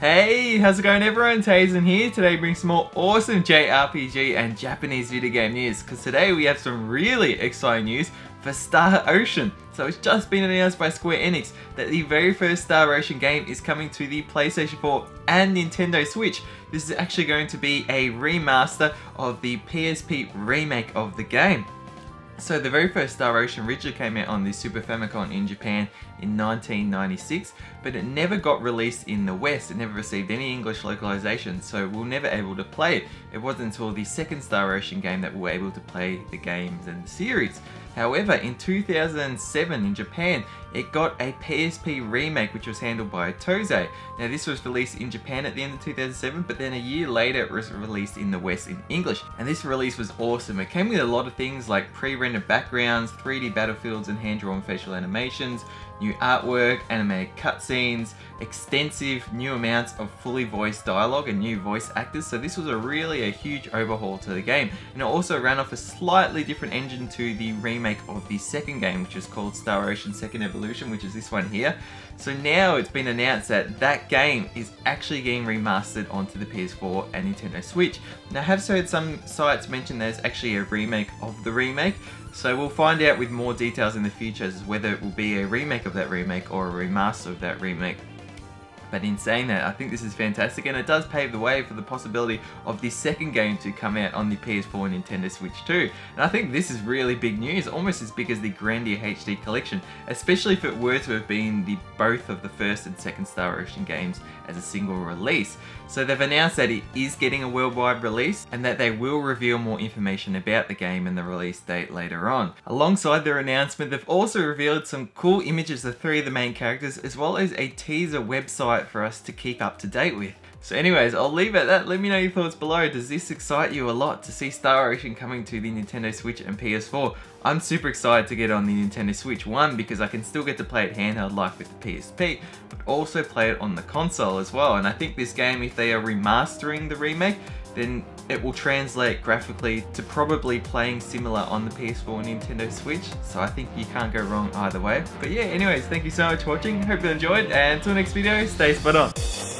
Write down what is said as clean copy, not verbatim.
Hey, how's it going everyone? Tazen here. Today brings some more awesome JRPG and Japanese video game news, because today we have some really exciting news for Star Ocean. So it's just been announced by Square Enix that the very first Star Ocean game is coming to the PlayStation 4 and Nintendo Switch. This is actually going to be a remaster of the PSP remake of the game. So the very first Star Ocean originally came out on the Super Famicom in Japan in 1996, but it never got released in the West. It never received any English localization, so we were never able to play it. It wasn't until the second Star Ocean game that we were able to play the games and the series. However, in 2007 in Japan, it got a PSP remake which was handled by Toei. Now this was released in Japan at the end of 2007, but then a year later it was released in the West in English. And this release was awesome. It came with a lot of things like pre-rendered backgrounds, 3D battlefields and hand-drawn facial animations, new artwork, animated cutscenes, extensive new amounts of fully voiced dialogue and new voice actors. So this was really a huge overhaul to the game. And it also ran off a slightly different engine to the remake of the second game, which is called Star Ocean Second Evolution, which is this one here. So now it's been announced that that game is actually getting remastered onto the PS4 and Nintendo Switch. Now I have heard some sites mention that it's actually a remake of the remake. So we'll find out with more details in the future as whether it will be a remake of that remake or a remaster of that remake. But in saying that, I think this is fantastic, and it does pave the way for the possibility of the second game to come out on the PS4 and Nintendo Switch too. And I think this is really big news, almost as big as the Grandia HD collection, especially if it were to have been both of the first and second Star Ocean games as a single release. So they've announced that it is getting a worldwide release and that they will reveal more information about the game and the release date later on. Alongside their announcement, they've also revealed some cool images of 3 of the main characters, as well as a teaser website for us to keep up to date with. So anyways, I'll leave it at that. Let me know your thoughts below. Does this excite you a lot to see Star Ocean coming to the Nintendo Switch and PS4? I'm super excited to get on the Nintendo Switch, one, because I can still get to play it handheld like with the PSP, but also play it on the console as well. And I think this game, if they are remastering the remake, then it will translate graphically to probably playing similar on the PS4 and Nintendo Switch. So I think you can't go wrong either way. But yeah, anyways, thank you so much for watching. Hope you enjoyed, and until next video, stay spot on.